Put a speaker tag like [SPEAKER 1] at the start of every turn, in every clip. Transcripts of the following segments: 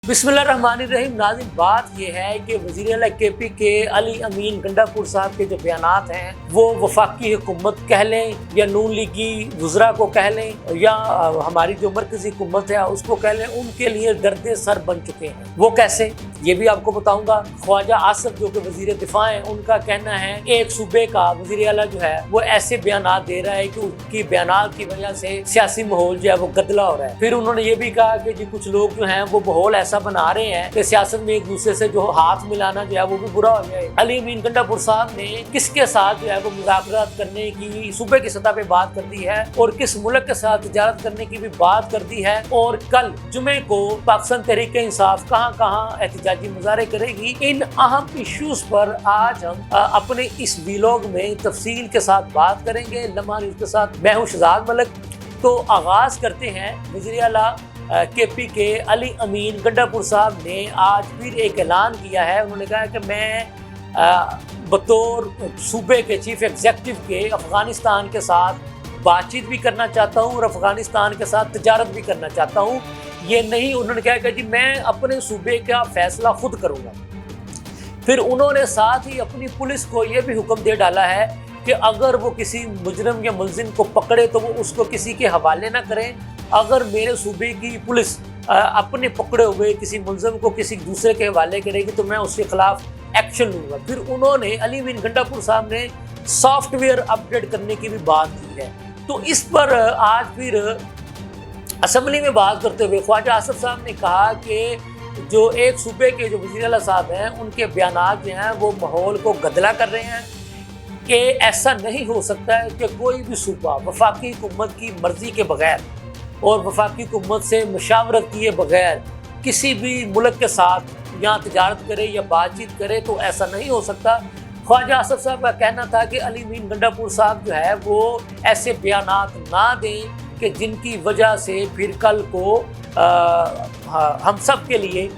[SPEAKER 1] बिस्मिल्लाहिर्रहमानिर्रहीम। नाज़रीन, बात यह है कि वज़ीर आला के पी के अली अमीन गंडापुर साहब के जो बयानात हैं वो वफाकी हुकूमत कह लें या नून लीगी वज़रा को कह लें या हमारी जो मरकज़ी हुकूमत है उसको कह लें, उनके लिए दर्द सर बन चुके हैं। वो कैसे, ये भी आपको बताऊंगा। ख्वाजा आसिफ जो कि वज़ीर दिफा हैं, उनका कहना है एक सूबे का वज़ीर आला जो है वो ऐसे बयानात दे रहा है कि उनकी बयानात की वजह से सियासी माहौल जो है वो गदला हो रहा है। फिर उन्होंने ये भी कहा कि जी कुछ लोग जो हैं वो माहौल ऐसा बना रहे हैं कि सियासत में एक दूसरे से जो हाथ मिलाना जो है वो भी बुरा हो जाए। अली अमीन गंडापुर साहब ने किसके साथ जो है वो मुज़ाकरात करने की सूबे की सतह पे बात कर दी है और किस मुल्क के साथ तिजारत करने की भी बात कर दी है। और कल जुमे को पाकिस्तान तहरीक इंसाफ कहाँ कहाँ एहतजाजी मुजाहरे करेगी, इन अहम इश्यूज पर आज हम अपने इस व्लॉग में तफसील के साथ बात करेंगे। लम्हा न्यूज़ के साथ मैं हूँ शहजाद मलिक। तो आगाज करते हैं। वज़ीर आला के पी के अली अमीन गंडापुर साहब ने आज फिर एक ऐलान किया है। उन्होंने कहा कि मैं बतौर सूबे के चीफ एग्जीक्यूटिव के अफ़गानिस्तान के साथ बातचीत भी करना चाहता हूँ और अफ़गानिस्तान के साथ तिजारत भी करना चाहता हूँ। ये नहीं, उन्होंने कहा कि जी मैं अपने सूबे का फ़ैसला खुद करूँगा। फिर उन्होंने साथ ही अपनी पुलिस को ये भी हुक्म दे डाला है कि अगर वो किसी मुजरिम या मुलजिम को पकड़े तो वो उसको किसी के हवाले ना करें। अगर मेरे सूबे की पुलिस अपने पकड़े हुए किसी मुलजिम को किसी दूसरे के हवाले करेगी तो मैं उसके खिलाफ एक्शन लूँगा। फिर उन्होंने अली अमीन गंडापुर साहब ने सॉफ्टवेयर अपडेट करने की भी बात की है। तो इस पर आज फिर असम्बली में बात करते हुए ख्वाजा आसिफ साहब ने कहा कि जो एक सूबे के जो वज़ीर आला साहब हैं उनके बयानात जो हैं वो माहौल को गदला कर रहे हैं कि ऐसा नहीं हो सकता है कि कोई भी सूबा वफाकी हुकूमत की मर्ज़ी के बगैर और वफाकी हुकूमत से मशावरत किए बगैर किसी भी मुल्क के साथ यहाँ तिजारत करे या बातचीत करे, तो ऐसा नहीं हो सकता। ख्वाजा आसिफ साहब का कहना था कि अली अमीन गंडापुर साहब जो है वो ऐसे बयानात ना दें कि जिनकी वजह से फिर कल को हम सब के लिए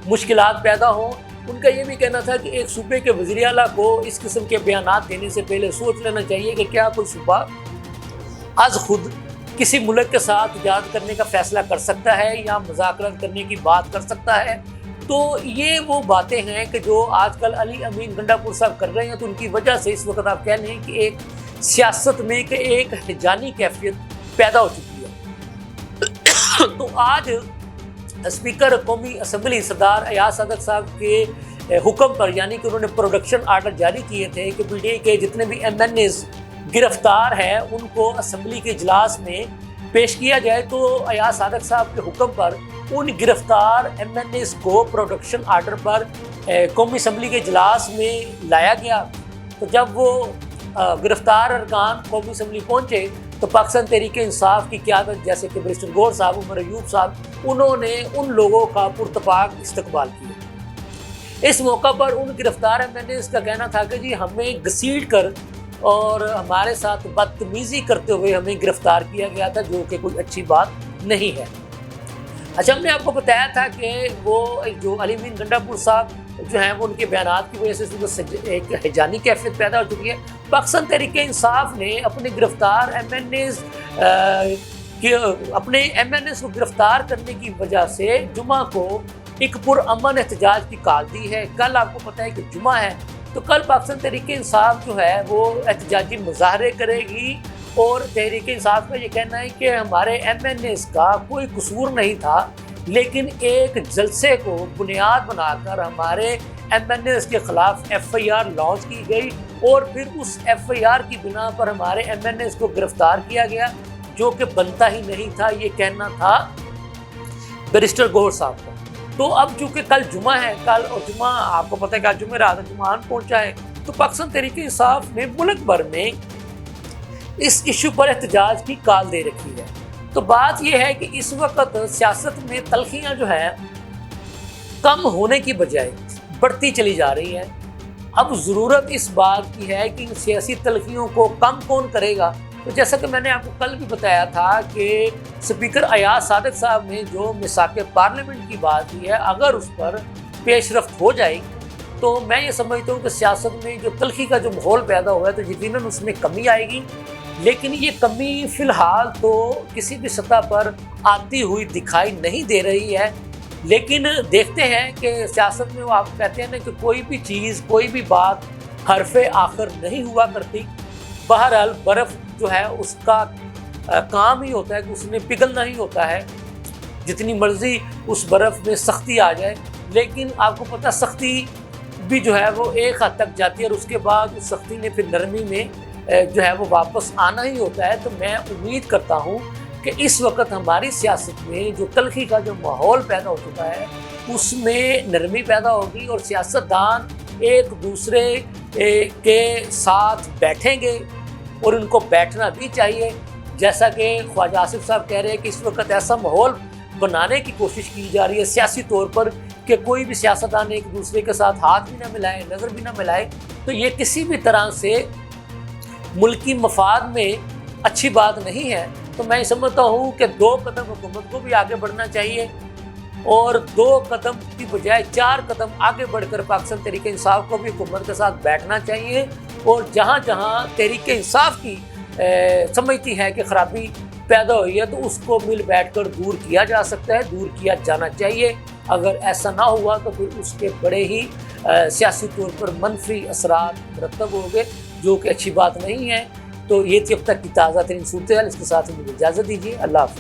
[SPEAKER 1] मुश्किलात पैदा हों। उनका ये भी कहना था कि एक सूबे के वज़ीर आला को इस किस्म के बयानात देने से पहले सोच लेना चाहिए कि क्या कोई सूबा आज खुद किसी मुल्क के साथ तिजारत करने का फ़ैसला कर सकता है या मुज़ाकरात करने की बात कर सकता है। तो ये वो बातें हैं कि जो आजकल अली अमीन गंडापुर साहब कर रहे हैं। तो उनकी वजह से इस वक्त आप कह लें कि एक सियासत में एक हिजानी कैफियत पैदा हो चुकी है। तो आज स्पीकर कौमी असम्बली सरदार अयाज सादक साहब के हुक्म पर, यानी कि उन्होंने प्रोडक्शन आर्डर जारी किए थे कि पीटीआई के जितने भी MNAs गिरफ्तार है उनको असम्बली के इजलास में पेश किया जाए। तो अयाज सादक साहब के हुक्म पर उन गिरफ्तार MNAs को प्रोडक्शन आर्डर पर कौमी असम्बली के इजलास में लाया गया। तो जब वो गिरफ्तार अरकान कौमी असम्बली पहुँचे तो पाकिस्तान तहरीक इंसाफ की क़यादत जैसे कि बैरिस्टर गौहर साहब, उमर अयूब साहब, उन्होंने उन लोगों का पुरतपाक इस्तकबाल किया। इस मौका पर उन गिरफ्तार MNAs का कहना था कि जी हमें घसीट कर और हमारे साथ बदतमीज़ी करते हुए हमें गिरफ्तार किया गया था, जो कि कोई अच्छी बात नहीं है। अच्छा, हमने आपको बताया था कि वो जो अली अमीन गंडापुर साहब जो हैं वो उनके बयानात की वजह से एक हिजानी कैफियत पैदा हो चुकी है। पाकिस्तान तहरीक इंसाफ ने अपने गिरफ्तार MNAs को गिरफ्तार करने की वजह से जुमा को एक पुरअमन एहतजाज की कॉल दी है। कल आपको पता है कि जुमा है, तो कल पाकिस्तान तहरीक इंसाफ जो है वो एहतजाजी मुजाहरे करेगी। और तहरीक इंसाफ का ये कहना है कि हमारे MNAs का कोई कसूर नहीं था, लेकिन एक जलसे को बुनियाद बनाकर हमारे MNAs के ख़िलाफ़ FIR लॉन्च की गई और फिर उस FIR की बिना पर हमारे MNAs को गिरफ्तार किया गया, जो कि बनता ही नहीं था। ये कहना था बैरिस्टर गौहर साहब का। तो अब चूँकि कल जुमा है, कल और जुमा आपको पता है कि आज जुमेरात है, जुमान पहुँचा है, तो पाकिस्तान तहरीक इंसाफ ने मुल्क भर में इस इशू पर एहतजाज की कॉल दे रखी है। तो बात यह है कि इस वक्त सियासत में तलखियाँ जो है कम होने की बजाय बढ़ती चली जा रही है। अब ज़रूरत इस बात की है कि इन सियासी तलखियों को कम कौन करेगा। तो जैसा कि मैंने आपको कल भी बताया था कि स्पीकर अयाज सादक साहब ने जो मिसाक़ पार्लियामेंट की बात की है, अगर उस पर पेशरफ्त हो जाए तो मैं ये समझता हूँ कि सियासत में जो तलखी का जो माहौल पैदा हुआ है तो यकीनन उसमें कमी आएगी। लेकिन ये कमी फ़िलहाल तो किसी भी सतह पर आती हुई दिखाई नहीं दे रही है। لیکن دیکھتے ہیں کہ سیاست میں وہ آپ کہتے ہیں نا کہ کوئی بھی چیز کوئی بھی بات حرف آخر نہیں ہوا کرتی. بہرحال برف جو ہے اس کا کام ہی ہوتا ہے کہ اس نے پگھلنا ہی ہوتا ہے، جتنی مرضی اس برف میں سختی آ جائے، لیکن آپ کو پتہ سختی بھی جو ہے وہ ایک حد تک جاتی ہے اور اس کے بعد اس سختی نے پھر نرمی میں جو ہے وہ واپس آنا ہی ہوتا ہے. تو میں امید کرتا ہوں کہ اس وقت ہماری سیاست میں جو تلخی کا جو ماحول پیدا ہو چکا ہے اس میں نرمی پیدا ہوگی اور سیاستدان ایک دوسرے کے ساتھ بیٹھیں گے اور ان کو بیٹھنا بھی چاہیے. جیسا کہ خواجہ آصف صاحب کہہ رہے ہیں کہ اس وقت ایسا ماحول بنانے کی کوشش کی جا رہی ہے سیاسی طور پر کہ کوئی بھی سیاستدان ایک دوسرے کے ساتھ ہاتھ بھی نہ ملائے، نظر بھی نہ ملائے. تو یہ کسی بھی طرح سے ملکی مفاد میں اچھی بات نہیں ہے. تو میں سمجھتا ہوں کہ 2 قدم حکومت کو بھی آگے بڑھنا چاہیے اور 2 قدم کی بجائے 4 قدم آگے بڑھ کر پاکستان تحریک انصاف کو بھی حکومت کے ساتھ بیٹھنا چاہیے. اور جہاں جہاں تحریک انصاف کی سمجھتی ہے کہ خرابی پیدا ہوئی ہے تو اس کو مل بیٹھ کر دور کیا جا سکتا ہے، دور کیا جانا چاہیے. اگر ایسا نہ ہوا تو پھر اس کے بڑے ہی سیاسی طور پر منفی اثرات مرتب ہو گئے، جو کہ اچھی بات نہیں ہے. تو یہ تھی اب تک کی تازہ ترین صورتحال. اس کے ساتھ مجھے اجازت دیجیے. اللہ حافظ.